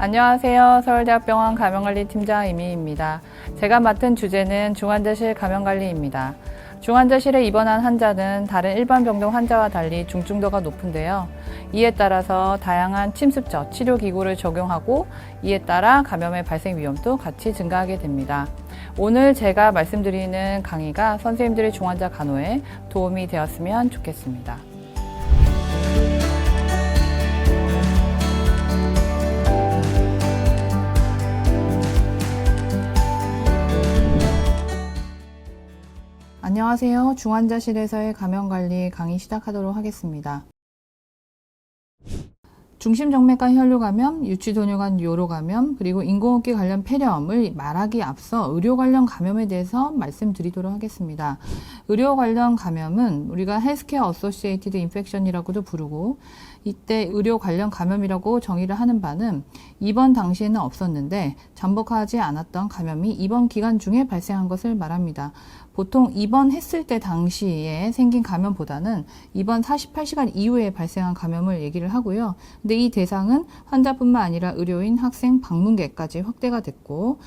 안녕하세요. 서울대학병원 감염관리팀장 이미희입니다. 제가 맡은 주제는 중환자실 감염관리입니다. 중환자실에 입원한 환자는 다른 일반 병동 환자와 달리 중증도가 높은데요. 이에 따라서 다양한 침습처, 치료기구를 적용하고 이에 따라 감염의 발생 위험도 같이 증가하게 됩니다. 오늘 제가 말씀드리는 강의가 선생님들의 중환자 간호에 도움이 되었으면 좋겠습니다. 안녕하세요. 중환자실에서의 감염관리 강의 시작하도록 하겠습니다. 중심정맥관 혈류감염, 유치도뇨관 요로감염, 그리고 인공호흡기 관련 폐렴을 말하기 앞서 의료 관련 감염에 대해서 말씀드리도록 하겠습니다. 의료 관련 감염은 우리가 헬스케어 어소시에이티드 인펙션이라고도 부르고 이때 의료 관련 감염이라고 정의를 하는 바는 입원 당시에는 없었는데 잠복하지 않았던 감염이 입원 기간 중에 발생한 것을 말합니다. 보통 입원했을 때 당시에 생긴 감염보다는 입원 48시간 이후에 발생한 감염을 얘기를 하고요. 근데 이 대상은 환자뿐만 아니라 의료인, 학생, 방문객까지 확대가 됐고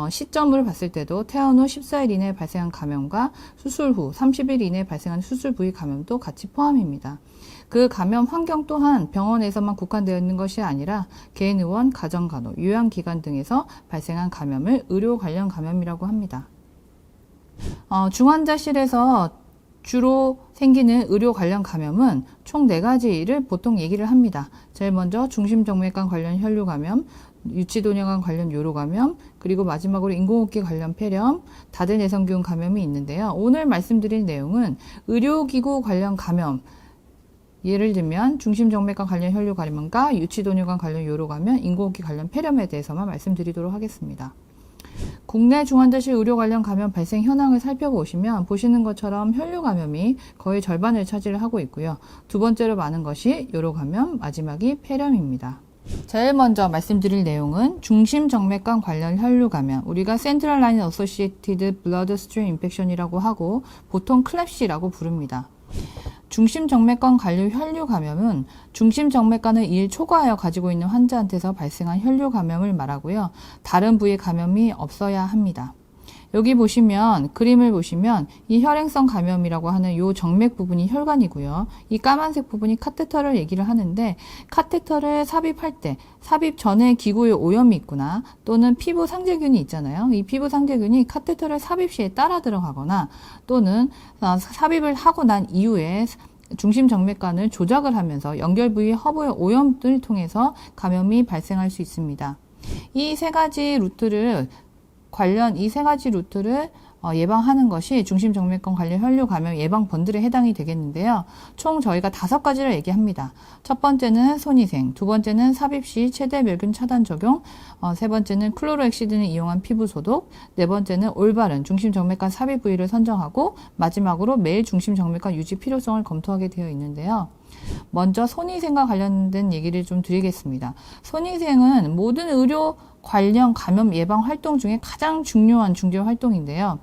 시점을 봤을 때도 퇴원 후 14일 이내에 발생한 감염과 수술 후 30일 이내에 발생한 수술 부위 감염도 같이 포함입니다. 그 감염 환경 또한 병원에서만 국한되어 있는 것이 아니라 개인 의원, 가정간호, 요양기관 등에서 발생한 감염을 의료 관련 감염이라고 합니다. 중환자실에서 주로 생기는 의료 관련 감염은 총 4가지를 보통 얘기를 합니다. 제일 먼저 중심정맥관 관련 혈류감염, 유치도뇨관 관련 요로감염, 그리고 마지막으로 인공호흡기 관련 폐렴, 다대내성균 감염이 있는데요. 오늘 말씀드릴 내용은 의료기구 관련 감염, 예를 들면 중심정맥관 관련 혈류감염과 유치도뇨관 관련 요로감염, 인공호흡기 관련 폐렴에 대해서만 말씀드리도록 하겠습니다. 국내 중환자실 의료 관련 감염 발생 현황을 살펴보시면 보시는 것처럼 혈류 감염이 거의 절반을 차지를 하고 있고요. 두 번째로 많은 것이 요로 감염, 마지막이 폐렴입니다. 제일 먼저 말씀드릴 내용은 중심정맥관 관련 혈류 감염, 우리가 Central Line Associated Bloodstream Infection이라고 하고 보통 클랩시라고 부릅니다. 중심정맥관 관련 혈류 감염은 중심정맥관을 2일 초과하여 가지고 있는 환자한테서 발생한 혈류 감염을 말하고요. 다른 부위 감염이 없어야 합니다. 여기 보시면 그림을 보시면 이 혈행성 감염이라고 하는 이 정맥 부분이 혈관이고요. 이 까만색 부분이 카테터를 얘기를 하는데 카테터를 삽입할 때 삽입 전에 기구에 오염이 있거나 또는 피부 상재균이 있잖아요. 이 피부 상재균이 카테터를 삽입 시에 따라 들어가거나 또는 삽입을 하고 난 이후에 중심정맥관을 조작을 하면서 연결 부위 허브의 오염을 통해서 감염이 발생할 수 있습니다. 이 세 가지 루트를 예방하는 것이 중심정맥관 관련 혈류 감염 예방 번들에 해당이 되겠는데요. 총 저희가 5가지를 얘기합니다. 첫 번째는 손위생, 두 번째는 삽입 시 최대 멸균 차단 적용, 세 번째는 클로로엑시딘을 이용한 피부 소독, 네 번째는 올바른 중심정맥관 삽입 부위를 선정하고 마지막으로 매일 중심정맥관 유지 필요성을 검토하게 되어 있는데요. 먼저 손위생과 관련된 얘기를 좀 드리겠습니다. 손위생은 모든 의료 관련 감염 예방 활동 중에 가장 중요한 중재 활동인데요.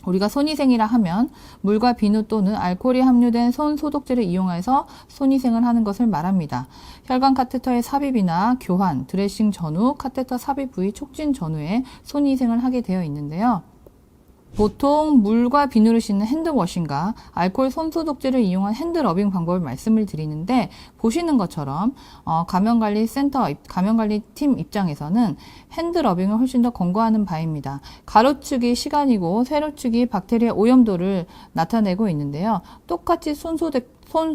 우리가 손위생이라 하면 물과 비누 또는 알코올이 함유된 손 소독제를 이용해서 손위생을 하는 것을 말합니다. 혈관 카테터의 삽입이나 교환, 드레싱 전후, 카테터 삽입 부위 촉진 전후에 손위생을 하게 되어 있는데요. 보통 물과 비누를 씻는 핸드워싱과 알코올 손소독제를 이용한 핸드러빙 방법을 말씀을 드리는데 보시는 것처럼 감염관리팀 입장에서는 핸드러빙을 훨씬 더 권고하는 바입니다. 가로축이 시간이고 세로축이 박테리아 오염도를 나타내고 있는데요. 똑같이 손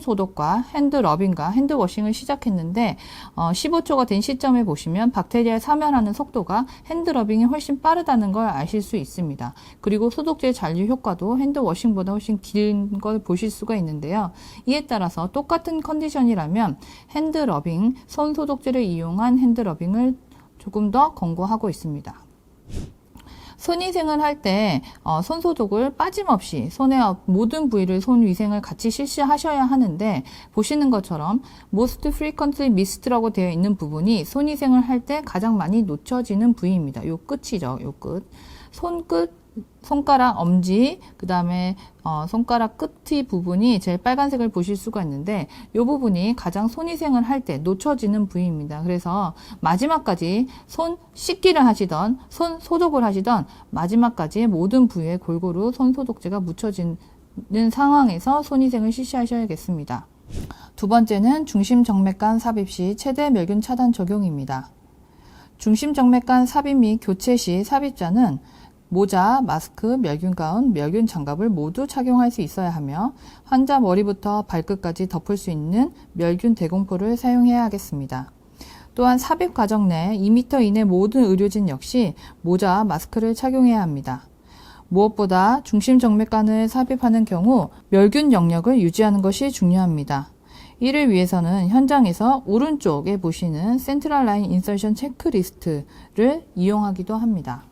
소독과 핸드러빙과 핸드워싱을 시작했는데 15초가 된 시점에 보시면 박테리아에 사멸하는 속도가 핸드러빙이 훨씬 빠르다는 걸 아실 수 있습니다. 그리고 소독제 잔류 효과도 핸드워싱보다 훨씬 긴 걸 보실 수가 있는데요. 이에 따라서 똑같은 컨디션이라면 핸드러빙, 손 소독제를 이용한 핸드러빙을 조금 더 권고하고 있습니다. 손위생을 할 때 손소독을 빠짐없이 손의 모든 부위를 손위생을 같이 실시하셔야 하는데 보시는 것처럼 most frequently missed라고 되어 있는 부분이 손위생을 할 때 가장 많이 놓쳐지는 부위입니다. 요 끝이죠. 요 끝. 손끝 손가락 엄지, 그 다음에 손가락 끝의 부분이 제일 빨간색을 보실 수가 있는데 이 부분이 가장 손위생을 할 때 놓쳐지는 부위입니다. 그래서 마지막까지 손 씻기를 하시던 손 소독을 하시던 마지막까지 모든 부위에 골고루 손 소독제가 묻혀지는 상황에서 손위생을 실시하셔야겠습니다. 두 번째는 중심정맥관 삽입 시 최대 멸균 차단 적용입니다. 중심정맥관 삽입 및 교체 시 삽입자는 모자, 마스크, 멸균 가운, 멸균 장갑을 모두 착용할 수 있어야 하며 환자 머리부터 발끝까지 덮을 수 있는 멸균 대공포를 사용해야 하겠습니다. 또한 삽입 과정 내 2m 이내 모든 의료진 역시 모자, 마스크를 착용해야 합니다. 무엇보다 중심정맥관을 삽입하는 경우 멸균 영역을 유지하는 것이 중요합니다. 이를 위해서는 현장에서 오른쪽에 보시는 센트럴 라인 인서션 체크리스트를 이용하기도 합니다.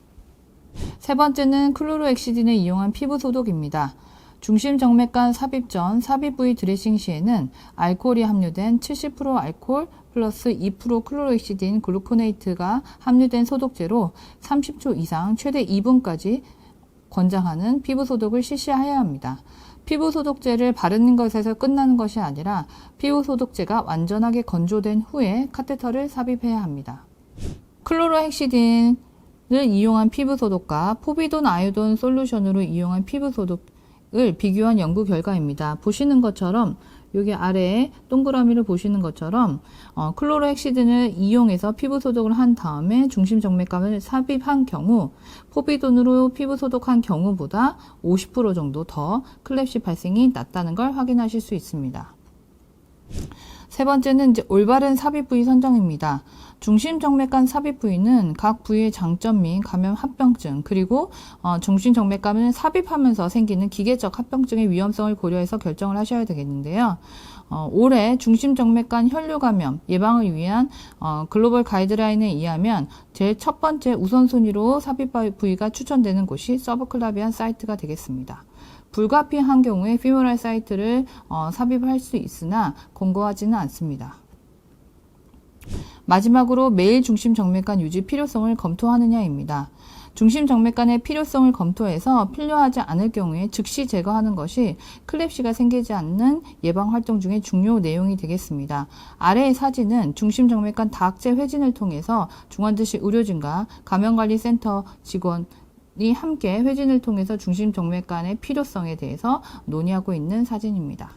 세 번째는 클로로엑시딘을 이용한 피부 소독입니다. 중심정맥관 삽입 전 삽입 부위 드레싱 시에는 알코올이 함유된 70% 알코올 플러스 2% 클로로엑시딘 글루코네이트가 함유된 소독제로 30초 이상 최대 2분까지 권장하는 피부 소독을 실시해야 합니다. 피부 소독제를 바르는 것에서 끝나는 것이 아니라 피부 소독제가 완전하게 건조된 후에 카테터를 삽입해야 합니다. 클로로헥시딘을 이용한 피부 소독과 포비돈 아요돈 솔루션으로 이용한 피부 소독을 비교한 연구 결과입니다. 보시는 것처럼 여기 아래에 동그라미를 보시는 것처럼 클로로헥시딘을 이용해서 피부 소독을 한 다음에 중심정맥관을 삽입한 경우 포비돈으로 피부 소독한 경우보다 50% 정도 더 클랩시 발생이 낮다는 걸 확인하실 수 있습니다. 세 번째는 이제 올바른 삽입 부위 선정입니다. 중심정맥관 삽입 부위는 각 부위의 장점 및 감염 합병증 그리고 중심정맥관을 삽입하면서 생기는 기계적 합병증의 위험성을 고려해서 결정을 하셔야 되겠는데요. 올해 중심정맥관 혈류 감염 예방을 위한 글로벌 가이드라인에 의하면 제일 첫 번째 우선순위로 삽입 부위가 추천되는 곳이 서브클라비안 사이트가 되겠습니다. 불가피한 경우에 피모랄 사이트를 삽입할 수 있으나 권고하지는 않습니다. 마지막으로 매일 중심정맥관 유지 필요성을 검토하느냐입니다. 중심정맥관의 필요성을 검토해서 필요하지 않을 경우에 즉시 제거하는 것이 클랩시가 생기지 않는 예방활동 중에 중요 내용이 되겠습니다. 아래의 사진은 중심정맥관 다학제 회진을 통해서 중환자실 의료진과 감염관리센터 직원이 함께 회진을 통해서 중심정맥관의 필요성에 대해서 논의하고 있는 사진입니다.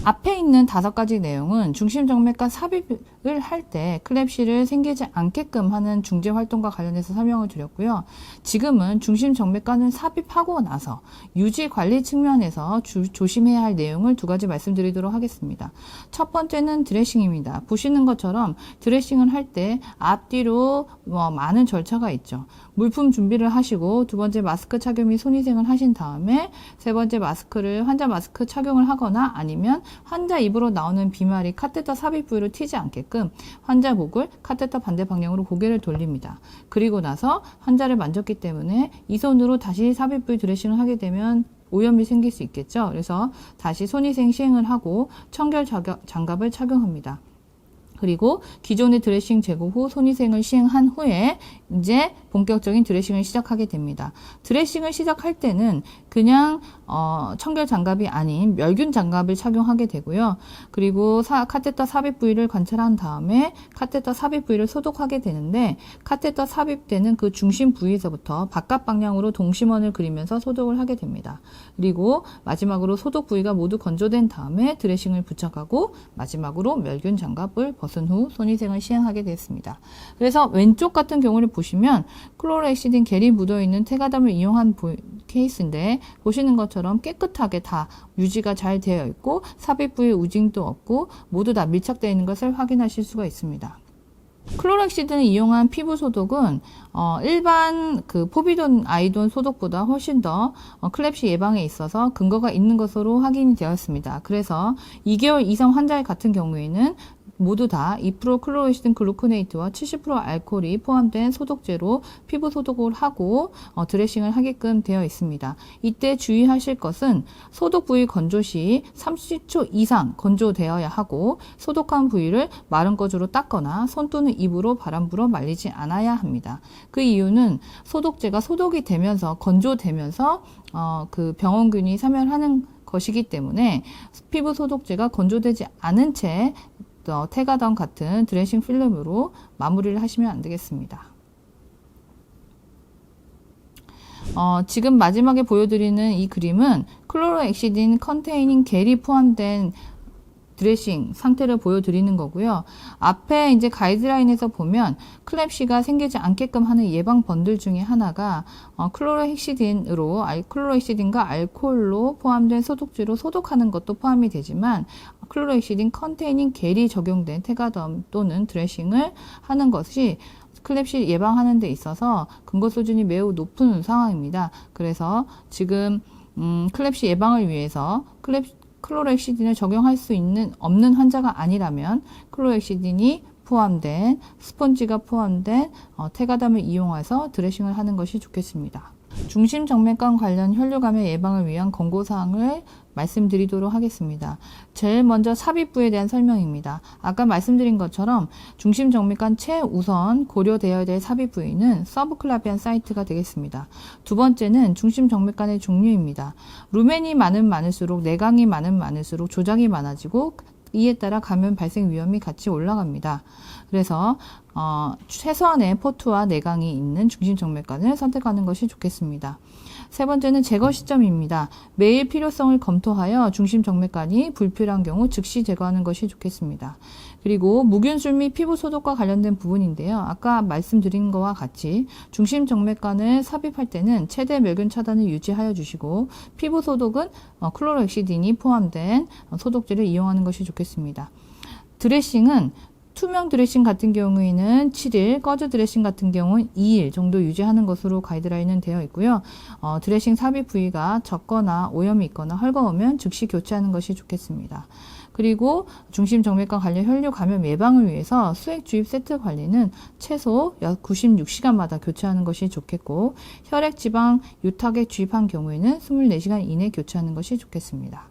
앞에 있는 5가지 내용은 중심정맥관 삽입을 할 때 클랩시를 생기지 않게끔 하는 중재활동과 관련해서 설명을 드렸고요. 지금은 중심정맥관을 삽입하고 나서 유지관리 측면에서 조심해야 할 내용을 2가지 말씀드리도록 하겠습니다. 첫 번째는 드레싱입니다. 보시는 것처럼 드레싱을 할 때 앞뒤로 많은 절차가 있죠. 물품 준비를 하시고 두 번째 마스크 착용 및 손위생을 하신 다음에 세 번째 마스크를 환자 마스크 착용을 하거나 아니면 환자 입으로 나오는 비말이 카테터 삽입 부위로 튀지 않게끔 환자 목을 카테터 반대 방향으로 고개를 돌립니다. 그리고 나서 환자를 만졌기 때문에 이 손으로 다시 삽입 부위 드레싱을 하게 되면 오염이 생길 수 있겠죠. 그래서 다시 손위생 시행을 하고 청결 장갑을 착용합니다. 그리고 기존의 드레싱 제거 후 손위생을 시행한 후에 이제 본격적인 드레싱을 시작하게 됩니다. 드레싱을 시작할 때는 그냥 청결 장갑이 아닌 멸균 장갑을 착용하게 되고요. 그리고 카테터 삽입 부위를 관찰한 다음에 카테터 삽입 부위를 소독하게 되는데 카테터 삽입되는 그 중심 부위에서부터 바깥 방향으로 동심원을 그리면서 소독을 하게 됩니다. 그리고 마지막으로 소독 부위가 모두 건조된 다음에 드레싱을 부착하고 마지막으로 멸균 장갑을 벗은 후 손위생을 시행하게 됐습니다. 그래서 왼쪽 같은 경우를 보시면 클로로엑시딘 겔이 묻어있는 테가담을 이용한 케이스인데 보시는 것처럼 깨끗하게 다 유지가 잘 되어 있고 삽입 부위에 우징도 없고 모두 다 밀착되어 있는 것을 확인하실 수가 있습니다. 클로로엑시딘을 이용한 피부 소독은 일반 포비돈 아이돈 소독보다 훨씬 더 클랩시 예방에 있어서 근거가 있는 것으로 확인이 되었습니다. 그래서 2개월 이상 환자 같은 경우에는 모두 다 2% 클로로이시딘 글루코네이트와 70% 알코올이 포함된 소독제로 피부 소독을 하고 드레싱을 하게끔 되어 있습니다. 이때 주의하실 것은 소독 부위 건조 시 30초 이상 건조되어야 하고 소독한 부위를 마른 거즈로 닦거나 손 또는 입으로 바람 불어 말리지 않아야 합니다. 그 이유는 소독제가 소독이 되면서 건조되면서 그 병원균이 사멸하는 것이기 때문에 피부 소독제가 건조되지 않은 채 테가던 같은 드레싱 필름으로 마무리를 하시면 안 되겠습니다. 지금 마지막에 보여드리는 이 그림은 클로로엑시딘 컨테이닝 겔이 포함된 드레싱 상태를 보여드리는 거고요. 앞에 이제 가이드라인에서 보면 클랩시가 생기지 않게끔 하는 예방 번들 중에 하나가 클로로엑시딘과 알코올로 포함된 소독제로 소독하는 것도 포함이 되지만 클로로엑시딘 컨테이닝 겔이 적용된 테가덤 또는 드레싱을 하는 것이 클랩시 예방하는 데 있어서 근거 수준이 매우 높은 상황입니다. 그래서 지금 클랩시 예방을 위해서 클로로엑시딘을 적용할 수 없는 환자가 아니라면 클로로엑시딘이 포함된 스펀지가 포함된 테가담을 이용해서 드레싱을 하는 것이 좋겠습니다. 중심정맥관 관련 혈류감염 예방을 위한 권고사항을 말씀드리도록 하겠습니다. 제일 먼저 삽입부에 대한 설명입니다. 아까 말씀드린 것처럼 중심정맥관 최우선 고려되어야 될 삽입 부위는 서브클라비안 사이트가 되겠습니다. 두 번째는 중심정맥관의 종류입니다. 루멘이 많을수록 내강이 많을수록 조작이 많아지고 이에 따라 감염 발생 위험이 같이 올라갑니다. 그래서 최소한의 포투와 내강이 있는 중심정맥관을 선택하는 것이 좋겠습니다. 세 번째는 제거 시점입니다. 매일 필요성을 검토하여 중심정맥관이 불필요한 경우 즉시 제거하는 것이 좋겠습니다. 그리고 무균술 및 피부 소독과 관련된 부분인데요. 아까 말씀드린 것과 같이 중심정맥관을 삽입할 때는 최대 멸균 차단을 유지하여 주시고 피부 소독은 클로로엑시딘이 포함된 소독제를 이용하는 것이 좋겠습니다. 드레싱은 투명 드레싱 같은 경우에는 7일, 거즈 드레싱 같은 경우는 2일 정도 유지하는 것으로 가이드라인은 되어 있고요. 드레싱 삽입 부위가 적거나 오염이 있거나 헐거우면 즉시 교체하는 것이 좋겠습니다. 그리고 중심정맥관 관련 혈류 감염 예방을 위해서 수액 주입 세트 관리는 최소 96시간마다 교체하는 것이 좋겠고 혈액 지방 유탁에 주입한 경우에는 24시간 이내 교체하는 것이 좋겠습니다.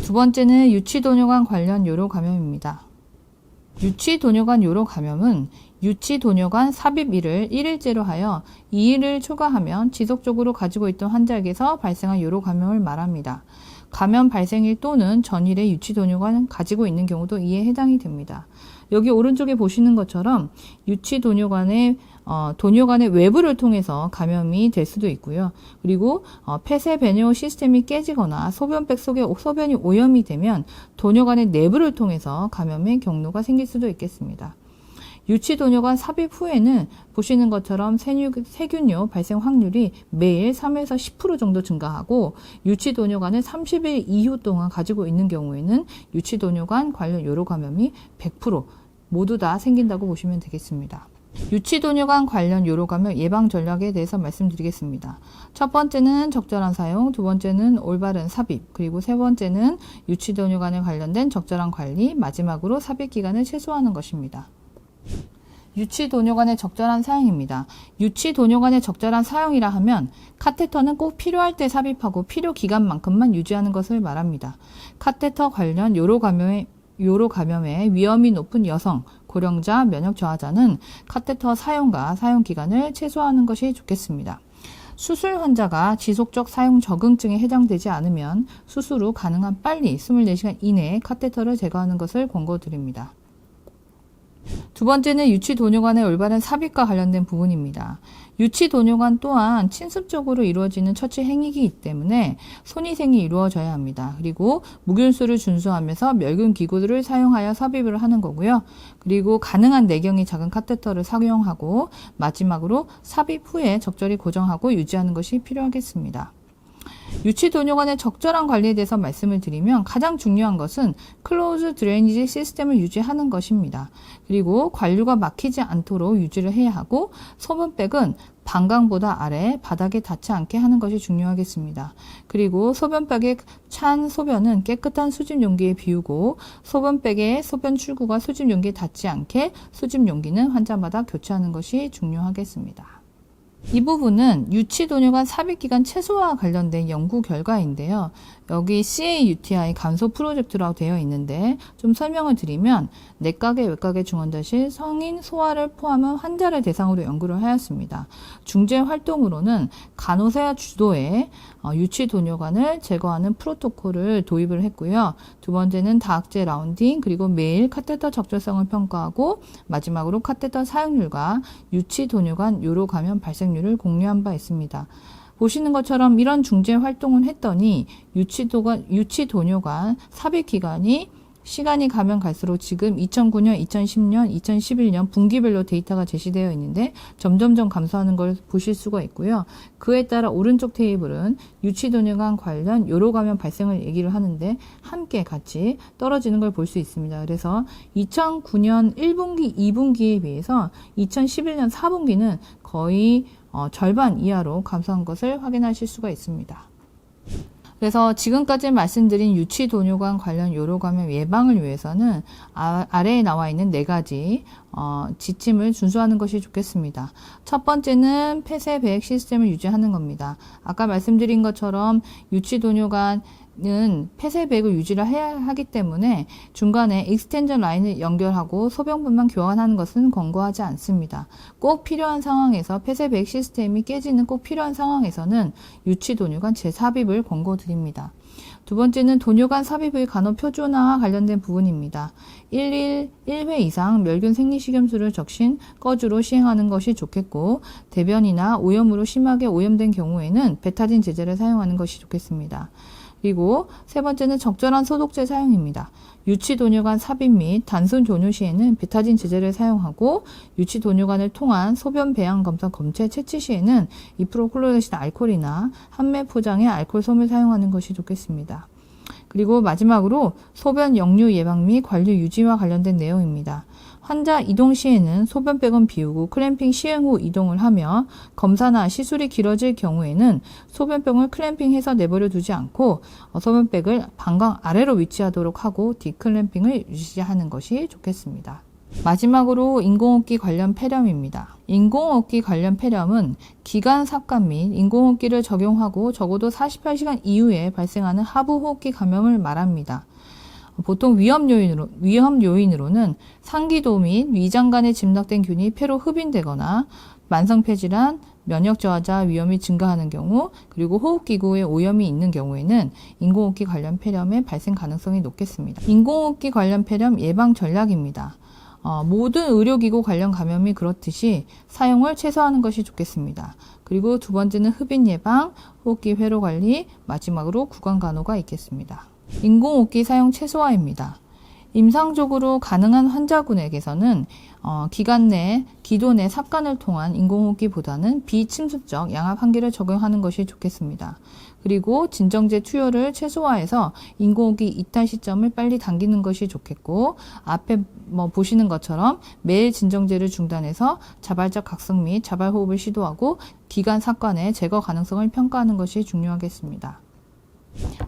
두 번째는 유치도뇨관 관련 요로 감염입니다. 유치도뇨관 요로 감염은 유치도뇨관 삽입일을 1일째로 하여 2일을 초과하면 지속적으로 가지고 있던 환자에게서 발생한 요로 감염을 말합니다. 감염 발생일 또는 전일에 유치도뇨관을 가지고 있는 경우도 이에 해당이 됩니다. 여기 오른쪽에 보시는 것처럼 유치도뇨관의 도뇨관의 외부를 통해서 감염이 될 수도 있고요. 그리고 폐쇄 배뇨 시스템이 깨지거나 소변백 속에 소변이 오염이 되면 도뇨관의 내부를 통해서 감염의 경로가 생길 수도 있겠습니다. 유치도뇨관 삽입 후에는 보시는 것처럼 세균요 발생 확률이 매일 3에서 10% 정도 증가하고 유치도뇨관을 30일 이후 동안 가지고 있는 경우에는 유치도뇨관 관련 요로 감염이 100% 모두 다 생긴다고 보시면 되겠습니다. 유치도뇨관 관련 요로 감염 예방 전략에 대해서 말씀드리겠습니다. 첫 번째는 적절한 사용, 두 번째는 올바른 삽입, 그리고 세 번째는 유치도뇨관에 관련된 적절한 관리, 마지막으로 삽입 기간을 최소화하는 것입니다. 유치도뇨관의 적절한 사용입니다. 유치도뇨관의 적절한 사용이라 하면 카테터는 꼭 필요할 때 삽입하고 필요 기간만큼만 유지하는 것을 말합니다. 카테터 관련 요로 감염에 위험이 높은 여성, 고령자, 면역 저하자는 카테터 사용과 사용 기간을 최소화하는 것이 좋겠습니다. 수술 환자가 지속적 사용 적응증에 해당되지 않으면 수술 후 가능한 빨리 24시간 이내에 카테터를 제거하는 것을 권고드립니다. 두 번째는 유치도뇨관의 올바른 삽입과 관련된 부분입니다. 유치도뇨관 또한 침습적으로 이루어지는 처치 행위이기 때문에 손위생이 이루어져야 합니다. 그리고 무균수를 준수하면서 멸균 기구들을 사용하여 삽입을 하는 거고요. 그리고 가능한 내경이 작은 카테터를 사용하고 마지막으로 삽입 후에 적절히 고정하고 유지하는 것이 필요하겠습니다. 유치 도뇨관의 적절한 관리에 대해서 말씀을 드리면 가장 중요한 것은 클로즈 드레이니지 시스템을 유지하는 것입니다. 그리고 관류가 막히지 않도록 유지를 해야 하고 소변백은 방광보다 아래 바닥에 닿지 않게 하는 것이 중요하겠습니다. 그리고 소변백에 찬 소변은 깨끗한 수집 용기에 비우고 소변백의 소변 출구가 수집 용기에 닿지 않게 수집 용기는 환자마다 교체하는 것이 중요하겠습니다. 이 부분은 유치 도뇨관 삽입 기간 최소화와 관련된 연구 결과인데요. 여기 CAUTI 감소 프로젝트라고 되어 있는데 좀 설명을 드리면 내과계, 외과계 중환자실 성인 소아를 포함한 환자를 대상으로 연구를 하였습니다. 중재 활동으로는 간호사 주도의 유치 도뇨관을 제거하는 프로토콜을 도입을 했고요. 두 번째는 다학제 라운딩, 그리고 매일 카테터 적절성을 평가하고 마지막으로 카테터 사용률과 유치 도뇨관 요로 감염 발생률을 공유한 바 있습니다. 보시는 것처럼 이런 중재 활동을 했더니 유치 도뇨관 삽입 기간이 시간이 가면 갈수록 지금 2009년, 2010년, 2011년 분기별로 데이터가 제시되어 있는데 점점점 감소하는 걸 보실 수가 있고요. 그에 따라 오른쪽 테이블은 유치 도뇨관 관련 요로 감염 발생을 얘기를 하는데 함께 같이 떨어지는 걸 볼 수 있습니다. 그래서 2009년 1분기, 2분기에 비해서 2011년 4분기는 거의 절반 이하로 감소한 것을 확인하실 수가 있습니다. 그래서 지금까지 말씀드린 유치 도뇨관 관련 요로 감염 예방을 위해서는 아래에 나와 있는 4가지 지침을 준수하는 것이 좋겠습니다. 첫 번째는 폐쇄 배액 시스템을 유지하는 겁니다. 아까 말씀드린 것처럼 유치 도뇨관은 폐쇄 배액을 유지를 해야 하기 때문에 중간에 익스텐전 라인을 연결하고 소변분만 교환하는 것은 권고하지 않습니다. 꼭 필요한 상황에서 폐쇄 배액 시스템이 깨지는 꼭 필요한 상황에서는 유치 도뇨관 재삽입을 권고드립니다. 두 번째는 도뇨관 삽입의 간호 표준화와 관련된 부분입니다. 1회 이상 멸균 생리식염수를 적신 꺼주로 시행하는 것이 좋겠고 대변이나 오염으로 심하게 오염된 경우에는 베타딘 제제를 사용하는 것이 좋겠습니다. 그리고 세 번째는 적절한 소독제 사용입니다. 유치 도뇨관 삽입 및 단순 종료 시에는 베타딘 제제를 사용하고 유치 도뇨관을 통한 소변 배양 검사 검체 채취 시에는 이프로클로레신 알코올이나 한매 포장의 알코올 솜을 사용하는 것이 좋겠습니다. 그리고 마지막으로 소변 역류 예방 및 관리 유지와 관련된 내용입니다. 환자 이동 시에는 소변백은 비우고 클램핑 시행 후 이동을 하며 검사나 시술이 길어질 경우에는 소변병을 클램핑해서 내버려 두지 않고 소변백을 방광 아래로 위치하도록 하고 디클램핑을 유지하는 것이 좋겠습니다. 마지막으로 인공호흡기 관련 폐렴입니다. 인공호흡기 관련 폐렴은 기관 삭관 및 인공호흡기를 적용하고 적어도 48시간 이후에 발생하는 하부호흡기 감염을 말합니다. 보통 위험 요인으로는 상기도 및 위장관에 짐락된 균이 폐로 흡인되거나 만성폐질환, 면역 저하자 위험이 증가하는 경우, 그리고 호흡기구에 오염이 있는 경우에는 인공호흡기 관련 폐렴의 발생 가능성이 높겠습니다. 인공호흡기 관련 폐렴 예방 전략입니다. 모든 의료기구 관련 감염이 그렇듯이 사용을 최소화하는 것이 좋겠습니다. 그리고 두 번째는 흡인 예방, 호흡기 회로 관리, 마지막으로 구강 간호가 있겠습니다. 인공호흡기 사용 최소화입니다. 임상적으로 가능한 환자군에게서는 기관 내, 기도 내 삽관을 통한 인공호흡기보다는 비침습적 양압 환기를 적용하는 것이 좋겠습니다. 그리고 진정제 투여를 최소화해서 인공호흡기 이탈 시점을 빨리 당기는 것이 좋겠고, 앞에 보시는 것처럼 매일 진정제를 중단해서 자발적 각성 및 자발호흡을 시도하고 기관 삽관의 제거 가능성을 평가하는 것이 중요하겠습니다.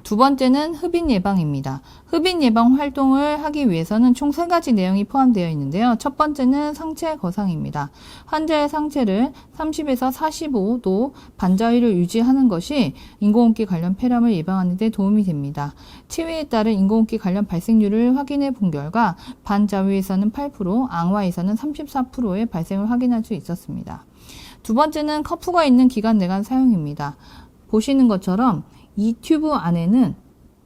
두 번째는 흡인 예방입니다. 흡인 예방 활동을 하기 위해서는 총 3가지 내용이 포함되어 있는데요. 첫 번째는 상체 거상입니다. 환자의 상체를 30에서 45도 반자위를 유지하는 것이 인공호흡기 관련 폐렴을 예방하는 데 도움이 됩니다. 치위에 따른 인공호흡기 관련 발생률을 확인해 본 결과 반자위에서는 8%, 앙와에서는 34%의 발생을 확인할 수 있었습니다. 두 번째는 커프가 있는 기관 내관 사용입니다. 보시는 것처럼 이 튜브 안에는,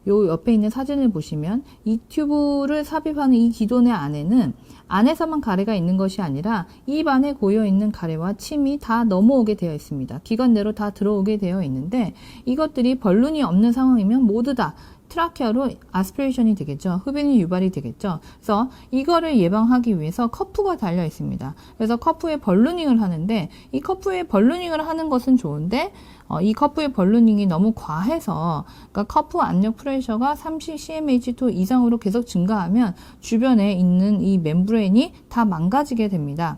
요 옆에 있는 사진을 보시면 이 튜브를 삽입하는 이 기도내 안에는 안에서만 가래가 있는 것이 아니라 입 안에 고여있는 가래와 침이 다 넘어오게 되어 있습니다. 기관 내로 다 들어오게 되어 있는데 이것들이 벌룬이 없는 상황이면 모두 다 트라케아로 아스피레이션이 되겠죠. 흡인이 유발이 되겠죠. 그래서 이거를 예방하기 위해서 커프가 달려 있습니다. 그래서 커프에 벌루닝을 하는데 이 커프에 벌루닝을 하는 것은 좋은데 이 커프의 벌루닝이 너무 과해서 그러니까 커프 압력 프레셔가 30 cmH2 이상으로 계속 증가하면 주변에 있는 이 멤브레인이 다 망가지게 됩니다.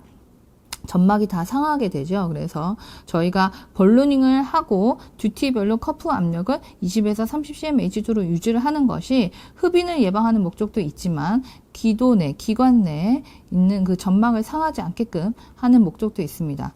점막이 다 상하게 되죠. 그래서 저희가 벌루닝을 하고 듀티별로 커프 압력을 20에서 30cmH2로 유지를 하는 것이 흡인을 예방하는 목적도 있지만 기관 내에 있는 그 점막을 상하지 않게끔 하는 목적도 있습니다.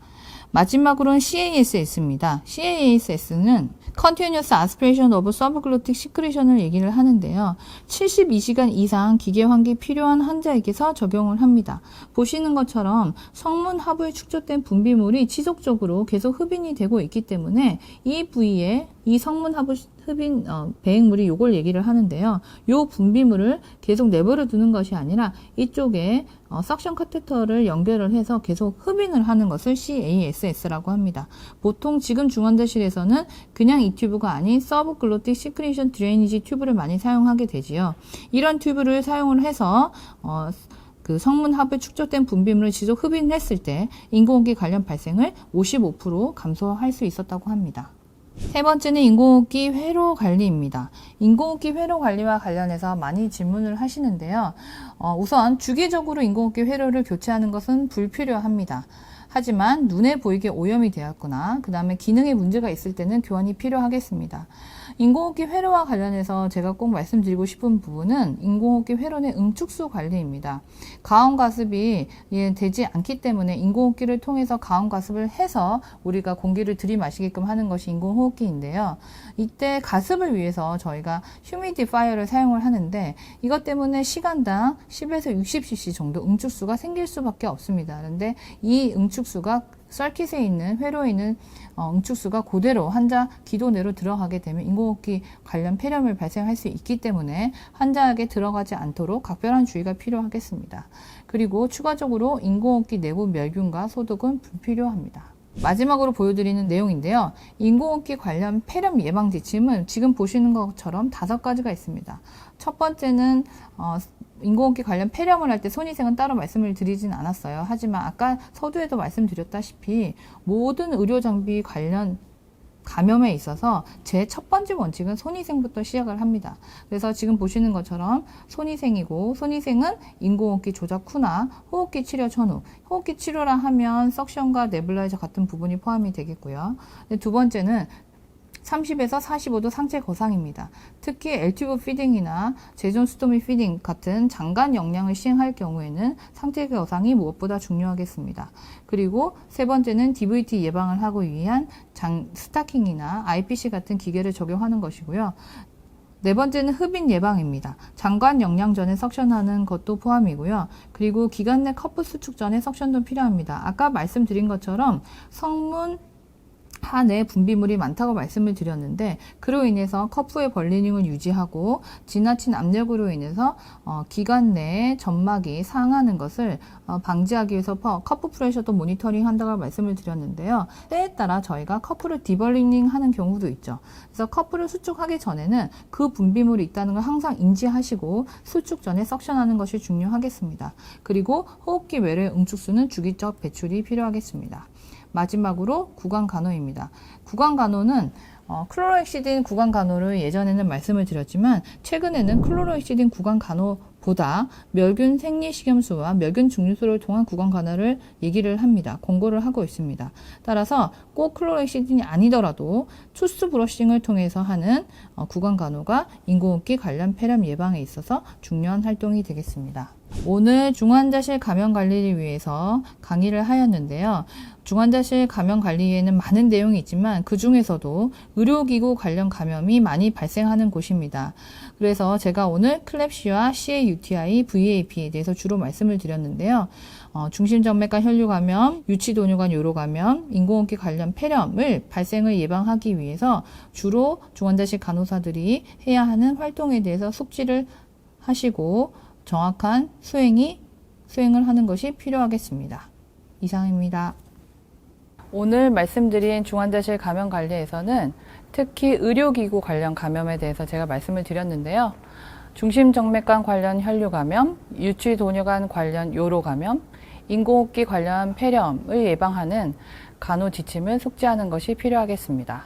마지막으로는 CASS입니다. CASS는 Continuous Aspiration of Subglottic Secretion을 얘기를 하는데요. 72시간 이상 기계 환기 필요한 환자에게서 적용을 합니다. 보시는 것처럼 성문 하부에 축적된 분비물이 지속적으로 계속 흡인이 되고 있기 때문에 이 부위에 이 성문 하부 흡인 배액물이 요걸 얘기를 하는데요. 요 분비물을 계속 내버려 두는 것이 아니라 이쪽에 석션 카테터를 연결을 해서 계속 흡인을 하는 것을 CASS라고 합니다. 보통 지금 중환자실에서는 그냥 이 튜브가 아닌 서브글로틱 시크리션 드레이니지 튜브를 많이 사용하게 되지요. 이런 튜브를 사용을 해서 그 성문 하부에 축적된 분비물을 지속 흡인했을 때 인공호흡기 관련 발생을 55% 감소할 수 있었다고 합니다. 세 번째는 인공호흡기 회로 관리입니다. 인공호흡기 회로 관리와 관련해서 많이 질문을 하시는데요. 우선 주기적으로 인공호흡기 회로를 교체하는 것은 불필요합니다. 하지만 눈에 보이게 오염이 되었거나 그 다음에 기능에 문제가 있을 때는 교환이 필요하겠습니다. 인공호흡기 회로와 관련해서 제가 꼭 말씀드리고 싶은 부분은 인공호흡기 회로 내 응축수 관리입니다. 가온가습이 되지 않기 때문에 인공호흡기를 통해서 가온가습을 해서 우리가 공기를 들이마시게끔 하는 것이 인공호흡기인데요. 이때 가습을 위해서 저희가 휴미디파이어를 사용을 하는데 이것 때문에 시간당 10에서 60cc 정도 응축수가 생길 수밖에 없습니다. 그런데 이 응축수가 서킷에 있는 회로에 있는 응축수가 그대로 환자 기도 내로 들어가게 되면 인공호흡기 관련 폐렴을 발생할 수 있기 때문에 환자에게 들어가지 않도록 각별한 주의가 필요하겠습니다. 그리고 추가적으로 인공호흡기 내부 멸균과 소독은 불필요합니다. 마지막으로 보여드리는 내용인데요. 인공호흡기 관련 폐렴 예방 지침은 지금 보시는 것처럼 5가지가 있습니다. 첫 번째는 인공호흡기 관련 폐렴을 할 때 손위생은 따로 말씀을 드리진 않았어요. 하지만 아까 서두에도 말씀드렸다시피 모든 의료장비 관련 감염에 있어서 제 첫 번째 원칙은 손위생부터 시작을 합니다. 그래서 지금 보시는 것처럼 손위생이고 손위생은 인공호흡기 조작 후나 호흡기 치료 전후, 호흡기 치료라 하면 석션과 네블라이저 같은 부분이 포함이 되겠고요. 두 번째는 30에서 45도 상체 거상입니다. 특히 L튜브 피딩이나 제존스토미 피딩 같은 장관 영양을 시행할 경우에는 상체 거상이 무엇보다 중요하겠습니다. 그리고 세 번째는 DVT 예방을 하기 위한 스타킹이나 IPC 같은 기계를 적용하는 것이고요. 네 번째는 흡인 예방입니다. 장관 영양 전에 석션하는 것도 포함이고요. 그리고 기관 내 커프 수축 전에 석션도 필요합니다. 아까 말씀드린 것처럼 성문 하내 분비물이 많다고 말씀을 드렸는데 그로 인해서 커프의 벌리닝을 유지하고 지나친 압력으로 인해서 기관 내에 점막이 상하는 것을 방지하기 위해서 커프 프레셔도 모니터링 한다고 말씀을 드렸는데요. 때에 따라 저희가 커프를 디벌리닝 하는 경우도 있죠. 그래서 커프를 수축하기 전에는 그 분비물이 있다는 걸 항상 인지하시고 수축 전에 석션하는 것이 중요하겠습니다. 그리고 호흡기 외래 응축수는 주기적 배출이 필요하겠습니다. 마지막으로 구강간호입니다. 구강간호는 클로로엑시딘 구강간호를 예전에는 말씀을 드렸지만 최근에는 클로로엑시딘 구강간호보다 멸균 생리식염수와 멸균 증류소를 통한 구강간호를 얘기를 합니다. 권고를 하고 있습니다. 따라서 꼭 클로로엑시딘이 아니더라도 투스 브러싱을 통해서 하는 구강간호가 인공호흡기 관련 폐렴 예방에 있어서 중요한 활동이 되겠습니다. 오늘 중환자실 감염 관리를 위해서 강의를 하였는데요. 중환자실 감염 관리에는 많은 내용이 있지만 그 중에서도 의료기구 관련 감염이 많이 발생하는 곳입니다. 그래서 제가 오늘 클랩시와 CAUTI, VAP에 대해서 주로 말씀을 드렸는데요. 중심정맥관 혈류감염, 유치도뇨관 요로감염, 인공호흡기 관련 폐렴을 발생을 예방하기 위해서 주로 중환자실 간호사들이 해야 하는 활동에 대해서 숙지를 하시고 정확한 수행을 하는 것이 필요하겠습니다. 이상입니다. 오늘 말씀드린 중환자실 감염 관리에서는 특히 의료기구 관련 감염에 대해서 제가 말씀을 드렸는데요. 중심정맥관 관련 혈류 감염, 유치도뇨관 관련 요로 감염, 인공호흡기 관련 폐렴을 예방하는 간호 지침을 숙지하는 것이 필요하겠습니다.